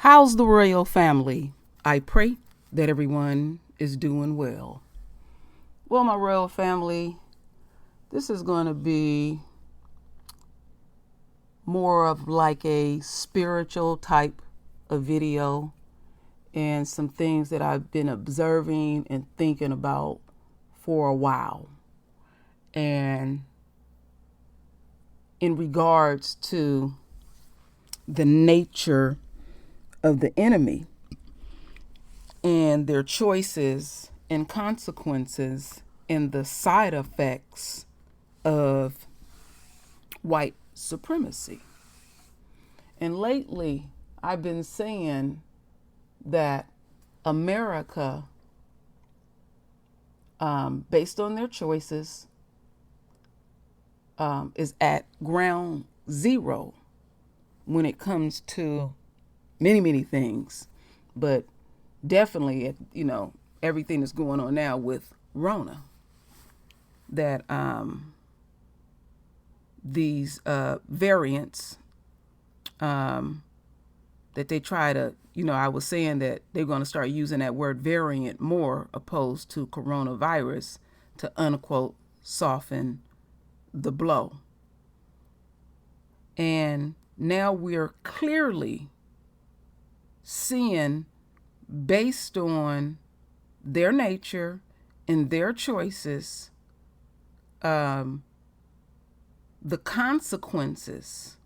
How's the royal family? I pray that everyone is doing well. Well, my royal family, this is going to be more of like a spiritual type of video and some things that I've been observing and thinking about for a while. And in regards to the nature of the enemy and their choices and consequences and the side effects of white supremacy. And lately, I've been saying that America, based on their choices, is at ground zero when it comes to many things, but definitely, everything that's going on now with Rona, that these variants that they try to, I was saying that they're going to start using that word variant more opposed to coronavirus to unquote soften the blow. And now we're clearly seeing, based on their nature and their choices, the consequences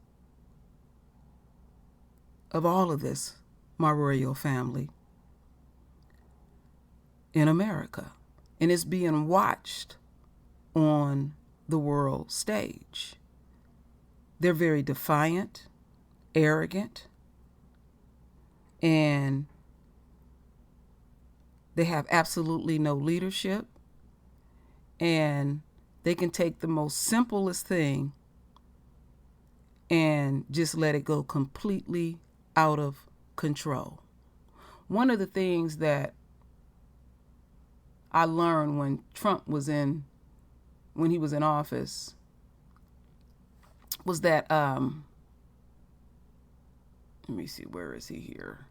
of all of this, my royal family, in America. And it's being watched on the world stage. They're very defiant, arrogant, and they have absolutely no leadership. And they can take the most simplest thing and just let it go completely out of control. One of the things that I learned when he was in office was that, let me see, where is he here?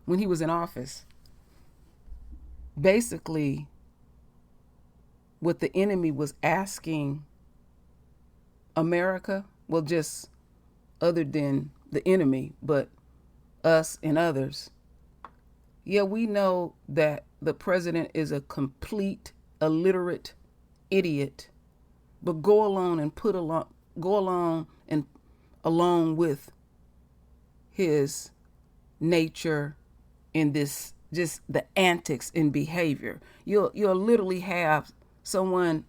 When he was in office, basically what the enemy was asking America, well, just other than the enemy, but us and others. Yeah, we know that the president is a complete illiterate idiot, but go along with his nature in this, just the antics in behavior. You'll literally have someone,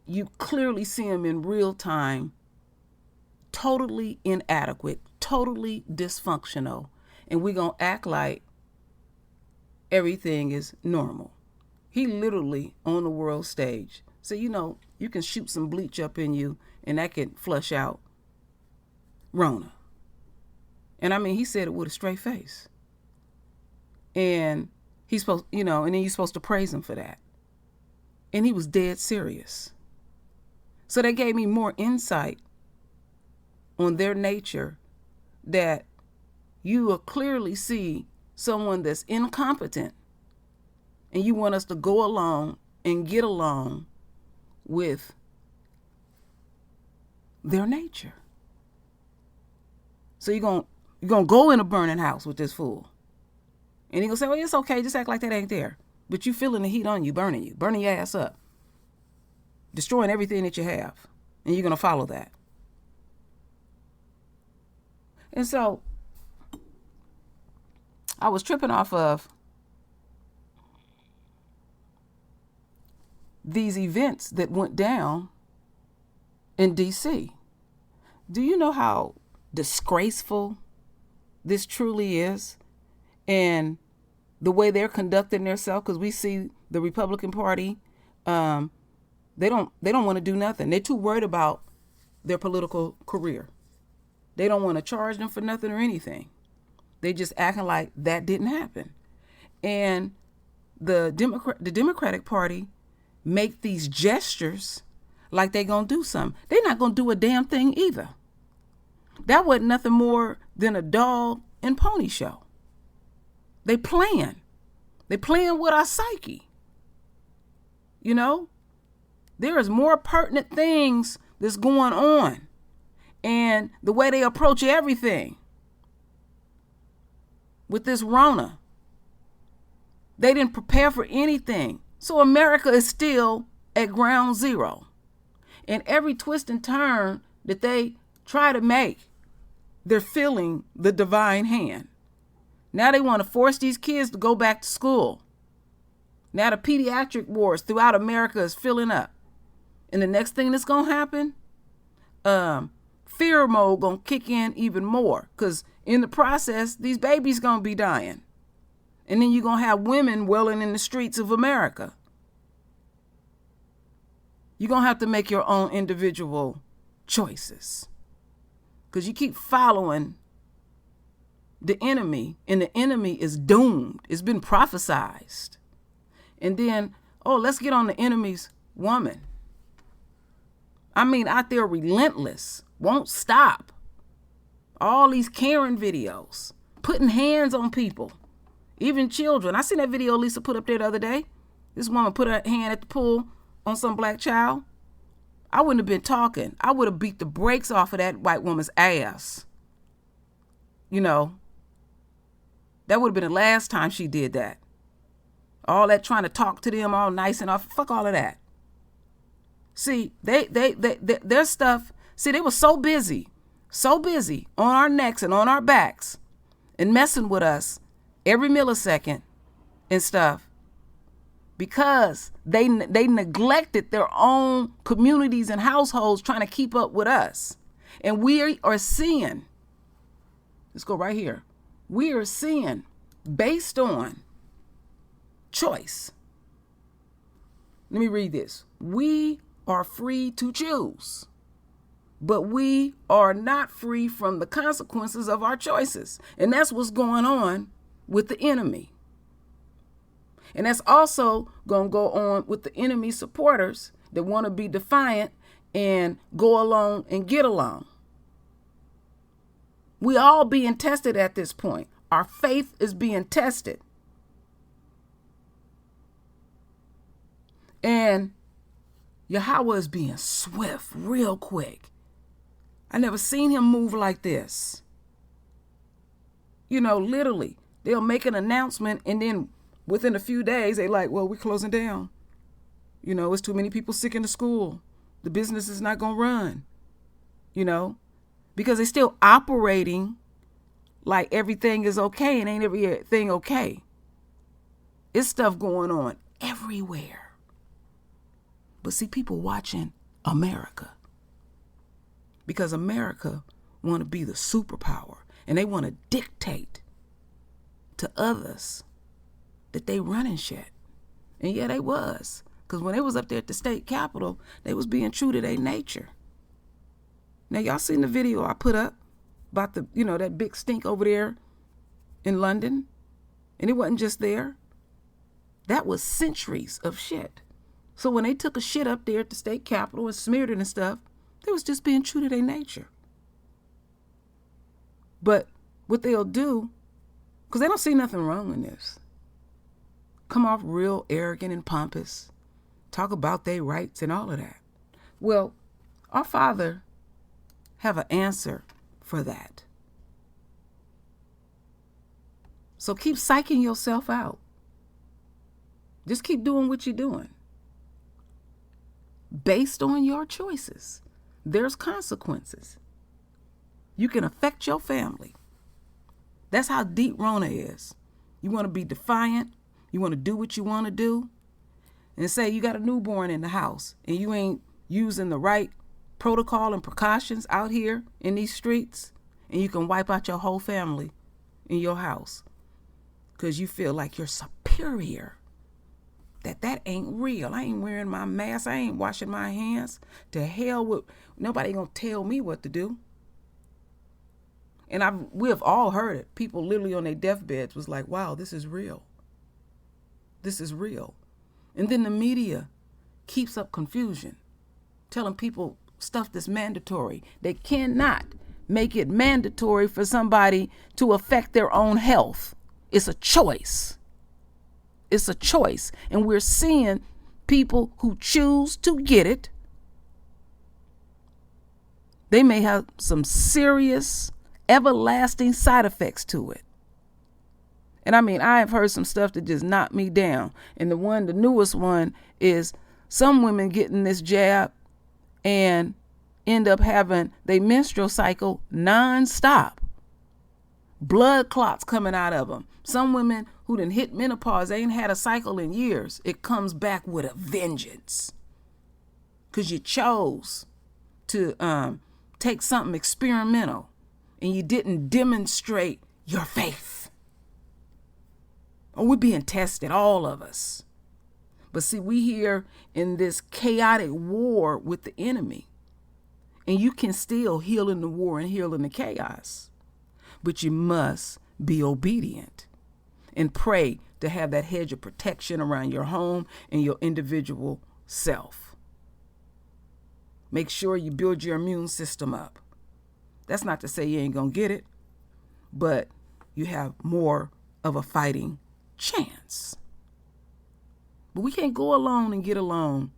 you clearly see him in real time, totally inadequate, totally dysfunctional, and we're going to act like everything is normal. He literally on the world stage. So, you can shoot some bleach up in you and that can flush out Rona. And I mean, he said it with a straight face. And he's supposed, and then you're supposed to praise him for that. And he was dead serious. So that gave me more insight on their nature, that you will clearly see someone that's incompetent and you want us to go along and get along with their nature. So you're going to go in a burning house with this fool. And he going to say, well, it's okay, just act like that ain't there. But you feeling the heat on you, burning your ass up, destroying everything that you have. And you're going to follow that. And so I was tripping off of these events that went down in D.C. Do you know how disgraceful this truly is? And the way they're conducting themselves, because we see the Republican Party, they don't want to do nothing. They're too worried about their political career. They don't want to charge them for nothing or anything. They just acting like that didn't happen. And the Democratic Party make these gestures like they're going to do something. They're not going to do a damn thing either. That wasn't nothing more than a dog and pony show. They playing with our psyche. You know, there is more pertinent things that's going on, and the way they approach everything with this Rona, they didn't prepare for anything. So America is still at ground zero. And every twist and turn that they try to make, they're feeling the divine hand. Now they want to force these kids to go back to school. Now the pediatric wards throughout America is filling up. And the next thing that's going to happen, fear mode going to kick in even more. Because in the process, these babies going to be dying. And then you're going to have women wailing in the streets of America. You're going to have to make your own individual choices. Because you keep following the enemy, and the enemy is doomed. It's been prophesized. And then, let's get on the enemy's woman. I mean, out there relentless, won't stop. All these Karen videos, putting hands on people, even children. I seen that video Lisa put up there the other day. This woman put her hand at the pool on some black child. I wouldn't have been talking. I would have beat the brakes off of that white woman's ass. You know, that would have been the last time she did that. All that trying to talk to them all nice and off. Fuck all of that. See, their stuff, they were so busy on our necks and on our backs and messing with us every millisecond and stuff because they neglected their own communities and households trying to keep up with us. And we are seeing, let's go right here. We are seeing based on choice. Let me read this. We are free to choose, but we are not free from the consequences of our choices. And that's what's going on with the enemy. And that's also going to go on with the enemy supporters that want to be defiant and go along and get along. We all being tested at this point. Our faith is being tested. And Yahweh is being swift, real quick. I never seen him move like this. You know, literally, they'll make an announcement and then within a few days, they like, well, we're closing down. You know, it's too many people sick in the school. The business is not going to run, you know, because they're still operating like everything is okay and ain't everything okay. It's stuff going on everywhere. But see, people watching America because America want to be the superpower and they want to dictate to others that they running shit. And yeah, they was. Because when they was up there at the state capitol, they was being true to their nature. Now, y'all seen the video I put up about the, that big stink over there in London? And it wasn't just there. That was centuries of shit. So when they took a shit up there at the state capitol and smeared it and stuff, they was just being true to their nature. But what they'll do, because they don't see nothing wrong in this, come off real arrogant and pompous, talk about their rights and all of that. Well, our Father have an answer for that. So keep psyching yourself out. Just keep doing what you're doing. Based on your choices, there's consequences. You can affect your family. That's how deep Rona is. You want to be defiant. You want to do what you want to do. And say you got a newborn in the house and you ain't using the right protocol and precautions out here in these streets, and you can wipe out your whole family in your house because you feel like you're superior. That ain't real. I ain't wearing my mask. I ain't washing my hands. To hell with, nobody gonna tell me what to do. And we have all heard it. People literally on their deathbeds was like, wow, this is real. This is real. And then the media keeps up confusion, telling people stuff that's mandatory. They cannot make it mandatory for somebody to affect their own health. It's a choice. It's a choice. And we're seeing people who choose to get it. They may have some serious, everlasting side effects to it. And I mean, I have heard some stuff that just knocked me down. And the newest one is some women getting this jab and end up having their menstrual cycle nonstop. Blood clots coming out of them. Some women who done hit menopause, they ain't had a cycle in years. It comes back with a vengeance. Because you chose to take something experimental and you didn't demonstrate your faith. Or we're being tested, all of us. But see, we here in this chaotic war with the enemy. And you can still heal in the war and heal in the chaos. But you must be obedient and pray to have that hedge of protection around your home and your individual self. Make sure you build your immune system up. That's not to say you ain't gonna get it, but you have more of a fighting chance. But we can't go alone and get along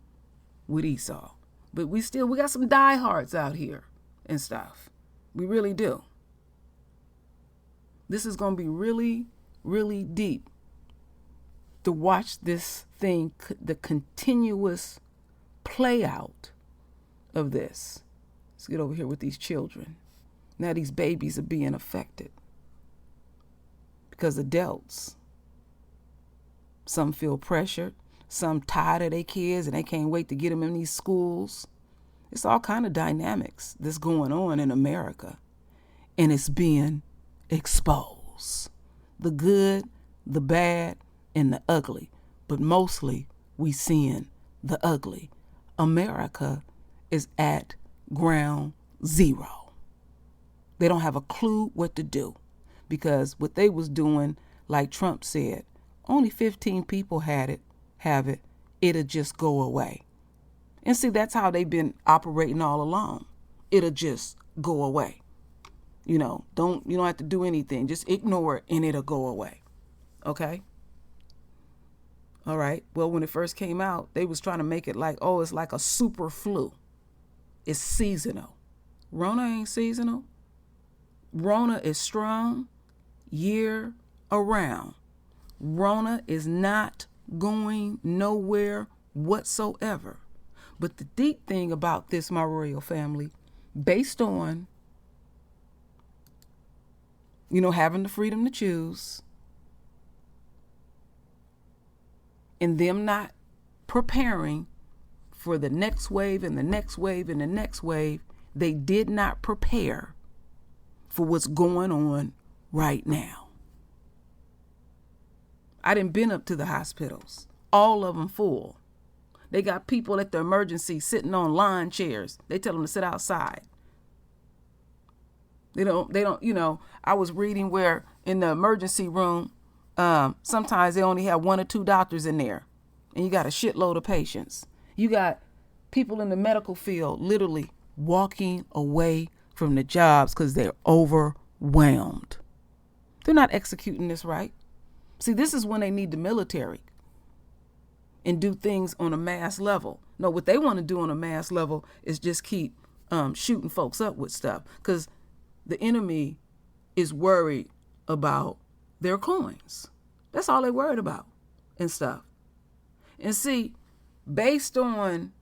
with Esau. But we got some diehards out here and stuff. We really do. This is going to be really, really deep to watch this thing, the continuous play out of this. Let's get over here with these children. Now these babies are being affected because adults, some feel pressured, some tired of their kids and they can't wait to get them in these schools. It's all kind of dynamics that's going on in America, and it's being exposed. The good, the bad, and the ugly. But mostly we seeing the ugly. America is at ground zero. They don't have a clue what to do, because what they was doing, like Trump said, only 15 people have it, it'll just go away. And see, that's how they've been operating all along. It'll just go away. You don't have to do anything. Just ignore it and it'll go away. Okay? All right. Well, when it first came out, they was trying to make it like, oh, it's like a super flu. It's seasonal. Rona ain't seasonal. Rona is strong year around. Rona is not going nowhere whatsoever. But the deep thing about this, my royal family, based on, having the freedom to choose and them not preparing for the next wave and the next wave and the next wave, they did not prepare for what's going on right now. I done been up to the hospitals, all of them full. They got people at the emergency sitting on lawn chairs. They tell them to sit outside. They don't, I was reading where in the emergency room, sometimes they only have 1 or 2 doctors in there, and you got a shitload of patients. You got people in the medical field literally walking away from the jobs because they're overwhelmed. They're not executing this right. See, this is when they need the military and do things on a mass level. No, what they want to do on a mass level is just keep shooting folks up with stuff, because the enemy is worried about their coins. That's all they're worried about and stuff. And see, based on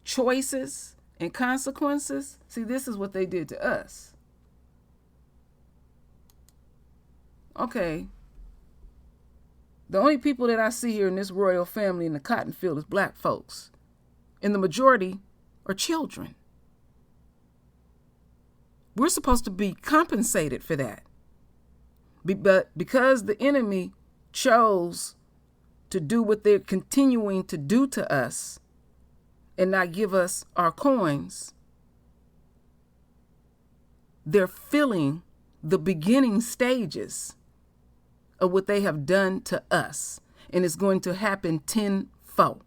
choices and consequences, see, this is what they did to us. Okay. The only people that I see here in this royal family in the cotton field is black folks. And the majority are children. We're supposed to be compensated for that. But because the enemy chose to do what they're continuing to do to us and not give us our coins, they're feeling the beginning stages of what they have done to us. And it's going to happen tenfold.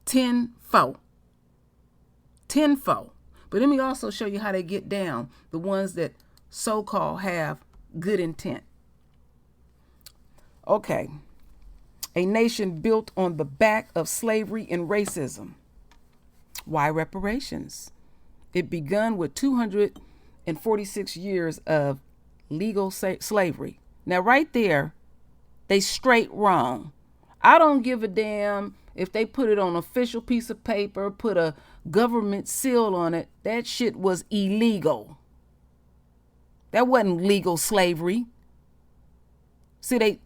Tenfold. Tenfold. But let me also show you how they get down, the ones that so-called have good intent. Okay. A nation built on the back of slavery and racism. Why reparations? It begun with 246 years of legal slavery. Now, right there, they straight wrong. I don't give a damn if they put it on an official piece of paper, put a government seal on it. That shit was illegal. That wasn't legal slavery. See,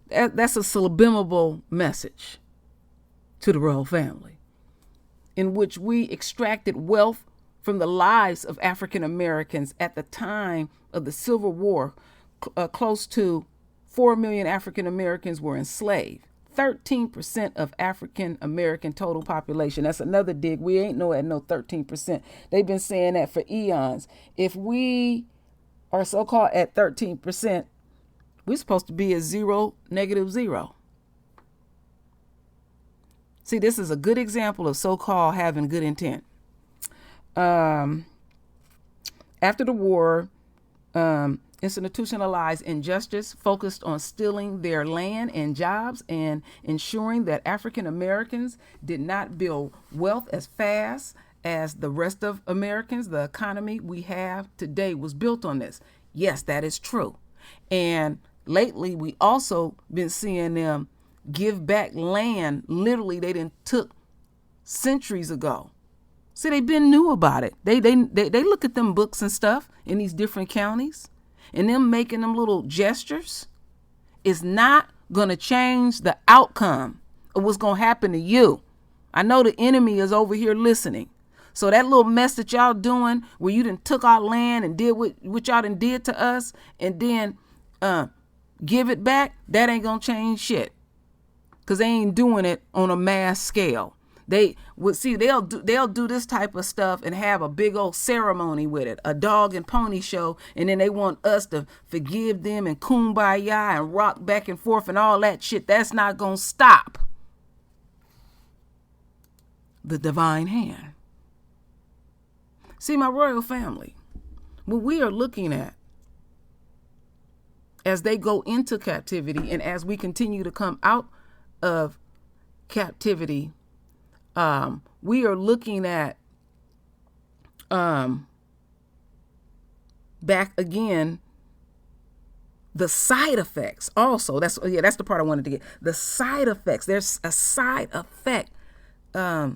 that's a subliminal message to the royal family, in which we extracted wealth from the lives of African Americans at the time of the Civil War. Close to 4 million African Americans were enslaved. 13% of African American total population. That's another dig. We ain't at no 13%. They've been saying that for eons. If we are so-called at 13%, we're supposed to be at zero, -0. See, this is a good example of so-called having good intent. After the war, institutionalized injustice focused on stealing their land and jobs and ensuring that African Americans did not build wealth as fast as the rest of Americans. The economy we have today was built on this. Yes, that is true. And lately, we also been seeing them give back land. Literally, they didn't took centuries ago. See, they been knew about it. They look at them books and stuff in these different counties, and them making them little gestures is not going to change the outcome of what's going to happen to you. I know the enemy is over here listening. So that little mess that y'all doing where you done took our land and did what y'all done did to us and then give it back, that ain't going to change shit. Because they ain't doing it on a mass scale. They'll do this type of stuff and have a big old ceremony with it, a dog and pony show, and then they want us to forgive them and kumbaya and rock back and forth and all that shit. That's not gonna stop the divine hand. See, my royal family, what we are looking at as they go into captivity and as we continue to come out of captivity, we are looking at back again the side effects also. That's the part I wanted to get. The side effects. There's a side effect for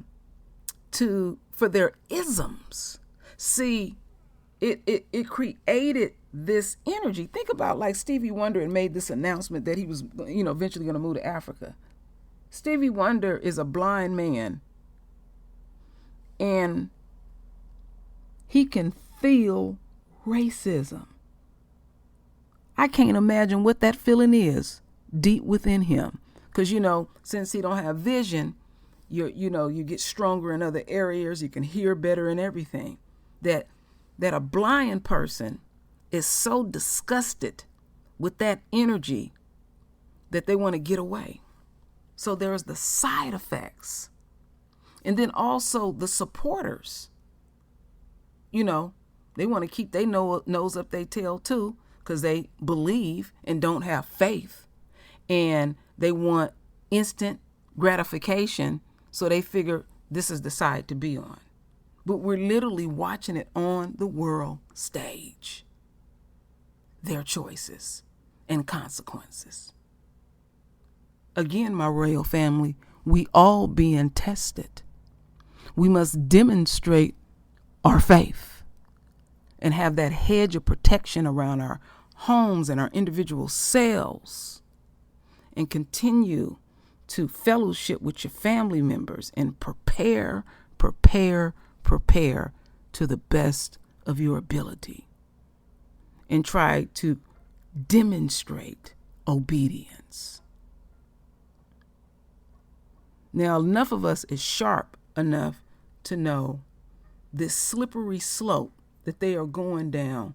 their isms. See, it created this energy. Think about like Stevie Wonder and made this announcement that he was eventually going to move to Africa. Stevie Wonder is a blind man. And he can feel racism. I can't imagine what that feeling is deep within him. Because, since he don't have vision, you get stronger in other areas. You can hear better and everything. That a blind person is so disgusted with that energy that they want to get away. So there's the side effects. And then also the supporters, they want to keep their nose up their tail too, because they believe and don't have faith. And they want instant gratification. So they figure this is the side to be on. But we're literally watching it on the world stage. Their choices and consequences. Again, my royal family, we all being tested. We must demonstrate our faith and have that hedge of protection around our homes and our individual selves, and continue to fellowship with your family members and prepare to the best of your ability, and try to demonstrate obedience. Now, enough of us is sharp enough to know this slippery slope that they are going down.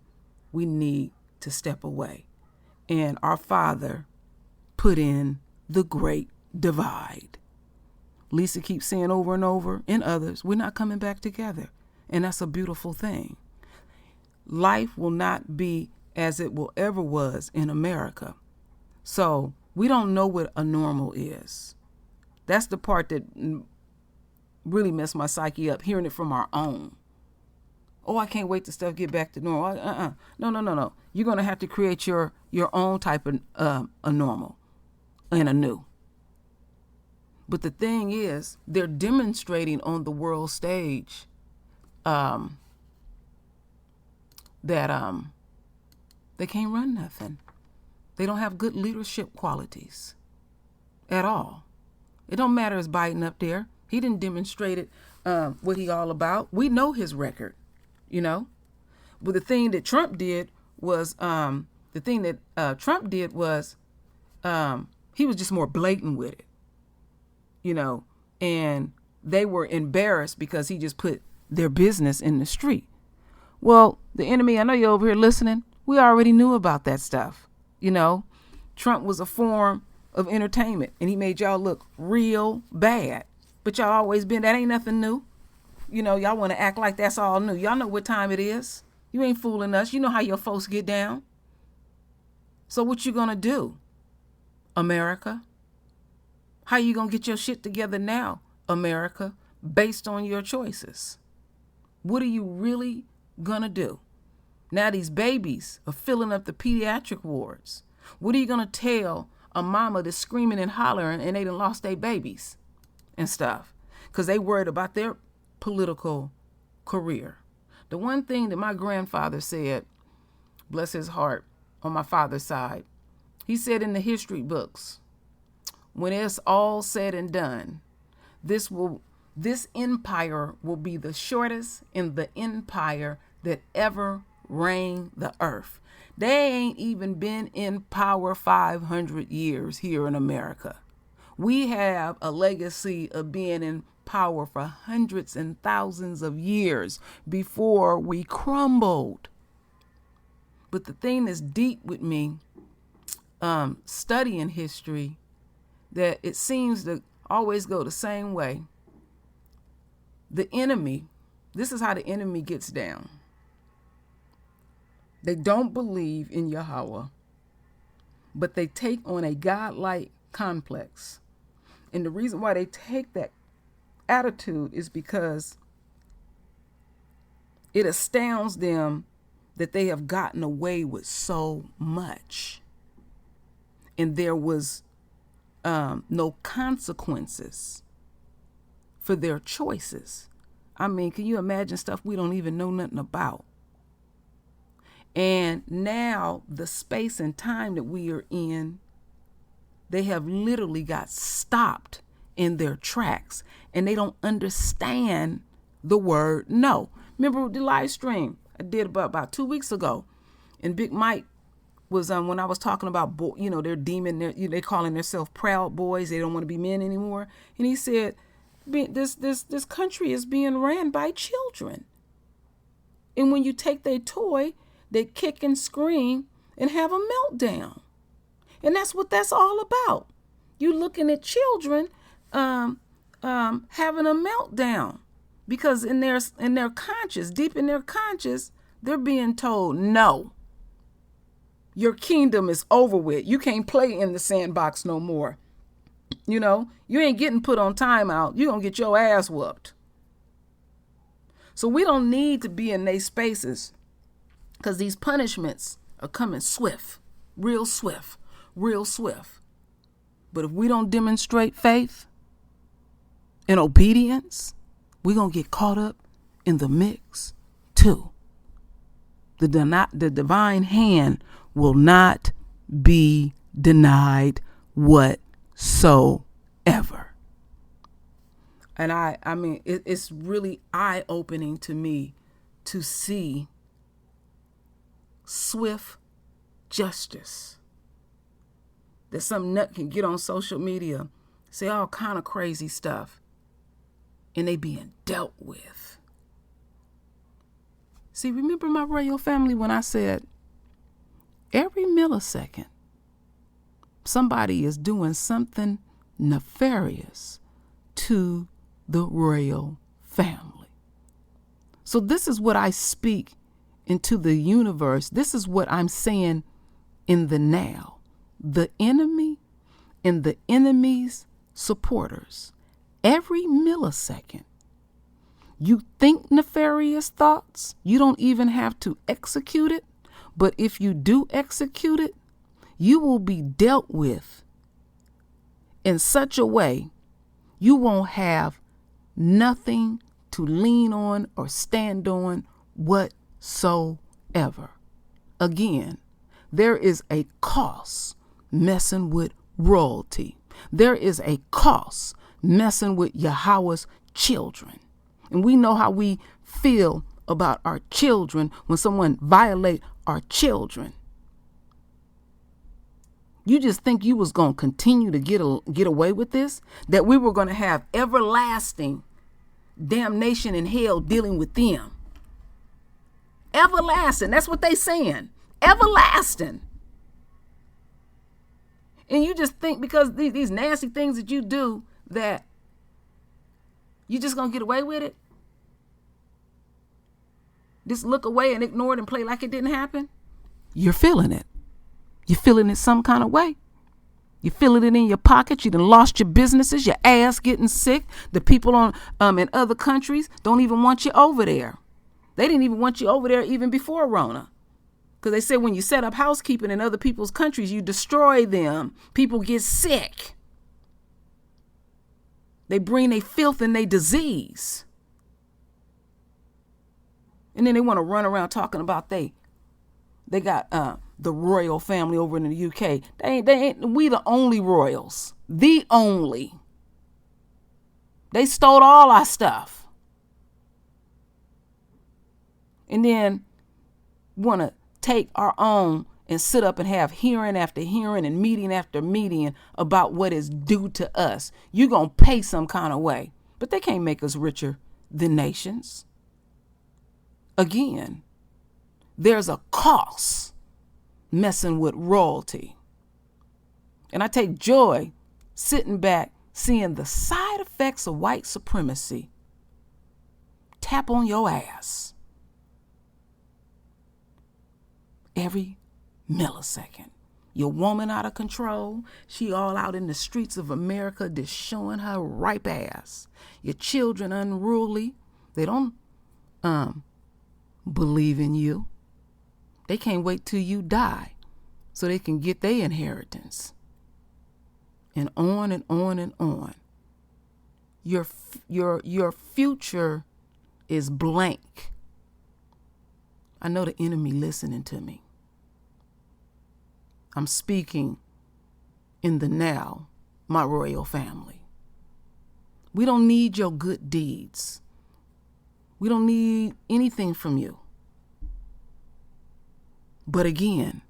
We need to step away. And our Father put in the great divide. Lisa keeps saying over and over, and others, we're not coming back together. And that's a beautiful thing. Life will not be as it will ever was in America. So we don't know what a normal is. That's the part that really messed my psyche up, hearing it from our own. Oh, I can't wait till stuff get back to normal. No. You're going to have to create your own type of a normal and a new. But the thing is, they're demonstrating on the world stage that they can't run nothing. They don't have good leadership qualities at all. It don't matter as Biden up there. He didn't demonstrate it, what he all about. We know his record, you know. But the thing that Trump did was, he was just more blatant with it, you know. And they were embarrassed because he just put their business in the street. Well, the enemy, I know you're over here listening. We already knew about that stuff, you know. Trump was a form of entertainment, and he made y'all look real bad. But y'all always been, that ain't nothing new. You know, y'all want to act like that's all new. Y'all know what time it is. You ain't fooling us. You know how your folks get down. So what you gonna do, America? How you gonna get your shit together now, America, based on your choices? What are you really gonna do? Now these babies are filling up the pediatric wards. What are you gonna tell a mama that's screaming and hollering and they done lost their babies and stuff because they worried about their political career? The one thing that my grandfather said, bless his heart, on my father's side, he said in the history books, when it's all said and done, this empire will be the shortest in the empire that ever reigned the earth. They ain't even been in power 500 years here in America. We have a legacy of being in power for hundreds and thousands of years before we crumbled. But the thing that's deep with me, studying history, that it seems to always go the same way. The enemy, this is how the enemy gets down. They don't believe in Yahweh, but they take on a godlike complex. And the reason why they take that attitude is because it astounds them that they have gotten away with so much. And there was no consequences for their choices. I mean, can you imagine stuff we don't even know nothing about? And now the space and time that we are in, they have literally got stopped in their tracks and they don't understand the word no. Remember the live stream I did about 2 weeks ago, and Big Mike was when I was talking about, they're demon, they calling themselves proud boys. They don't want to be men anymore. And he said, this country is being ran by children. And when you take their toy, they kick and scream and have a meltdown. And that's what that's all about. You looking at children having a meltdown because in their conscious, deep in their conscious, they're being told, no, your kingdom is over with. You can't play in the sandbox no more. You know, you ain't getting put on timeout. You're going to get your ass whooped. So we don't need to be in these spaces because these punishments are coming swift, real swift, real swift. But if we don't demonstrate faith and obedience, we're going to get caught up in the mix too. The divine hand will not be denied whatsoever. And I mean, it's really eye-opening to me to see swift justice. That some nut can get on social media, say all kind of crazy stuff, and they being dealt with. See, remember my royal family when I said every millisecond somebody is doing something nefarious to the royal family. So this is what I speak into the universe. This is what I'm saying in the now. The enemy and the enemy's supporters. Every millisecond, you think nefarious thoughts. You don't even have to execute it. But if you do execute it, you will be dealt with in such a way you won't have nothing to lean on or stand on whatsoever. Again, there is a cost messing with royalty. There is a cost messing with Yahweh's children. And we know how we feel about our children when someone violates our children. You just think you was going to continue to get away with this? That we were going to have everlasting damnation in hell dealing with them? Everlasting. That's what they saying. Everlasting. And you just think because these nasty things that you do that you just going to get away with it? Just look away and ignore it and play like it didn't happen? You're feeling it. You're feeling it some kind of way. You feeling it in your pocket. You done lost your businesses, your ass getting sick. The people in other countries don't even want you over there. They didn't even want you over there even before Rona. Because they said when you set up housekeeping in other people's countries, you destroy them. People get sick. They bring their filth and their disease. And then they want to run around talking about they got the royal family over in the UK. They ain't we the only royals. The only. They stole all our stuff. And then want to take our own and sit up and have hearing after hearing and meeting after meeting about what is due to us. You're going to pay some kind of way. But they can't make us richer than nations. Again, there's a cost messing with royalty. And I take joy sitting back, seeing the side effects of white supremacy tap on your ass every millisecond. Your woman out of control. She all out in the streets of America just showing her ripe ass. Your children unruly. They don't believe in you. They can't wait till you die so they can get their inheritance. And on and on and on. Your future is blank. I know the enemy listening to me. I'm speaking in the now, my royal family. We don't need your good deeds. We don't need anything from you. But again,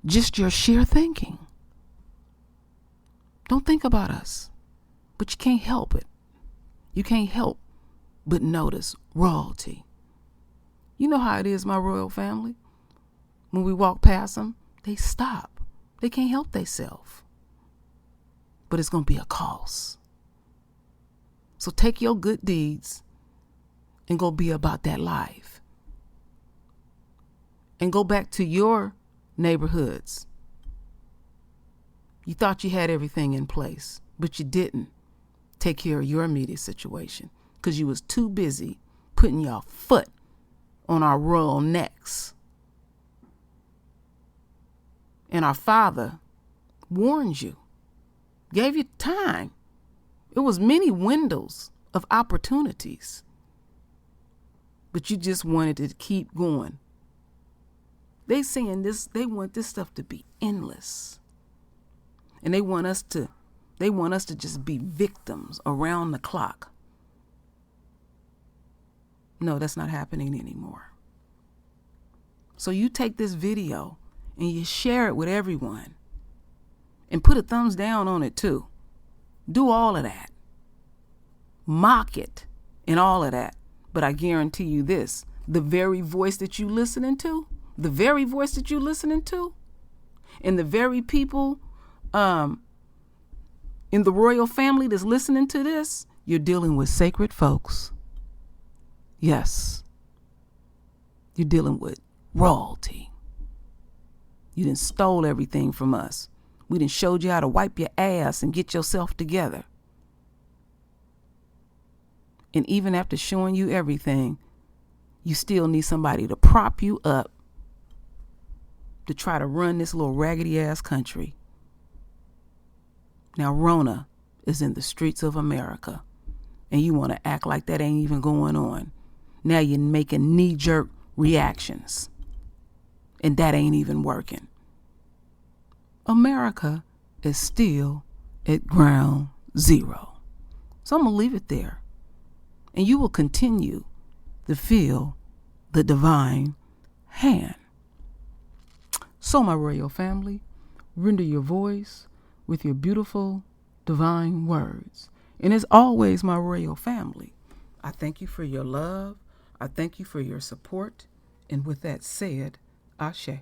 just your sheer thinking. Don't think about us, but you can't help it. You can't help but notice royalty. You know how it is, my royal family. When we walk past them, they stop. They can't help themselves. But it's going to be a cost. So take your good deeds and go be about that life. And go back to your neighborhoods. You thought you had everything in place, but you didn't take care of your immediate situation because you was too busy putting your foot on our royal necks. And our Father warned you, gave you time. It was many windows of opportunities, but you just wanted to keep going. They saying this, they want this stuff to be endless. And they want us to just be victims around the clock. No, that's not happening anymore. So you take this video and you share it with everyone and put a thumbs down on it too. Do all of that. Mock it and all of that. But I guarantee you this, the very voice that you listening to, and the very people in the royal family that's listening to this, you're dealing with sacred folks. Yes, you're dealing with royalty. You done stole everything from us. We done showed you how to wipe your ass and get yourself together. And even after showing you everything, you still need somebody to prop you up to try to run this little raggedy ass country. Now Rona is in the streets of America, and you want to act like that ain't even going on. Now you're making knee-jerk reactions, and that ain't even working. America is still at ground zero. So I'm going to leave it there. And you will continue to feel the divine hand. So, my royal family, render your voice with your beautiful divine words. And as always, my royal family, I thank you for your love. I thank you for your support. And with that said, Ashe.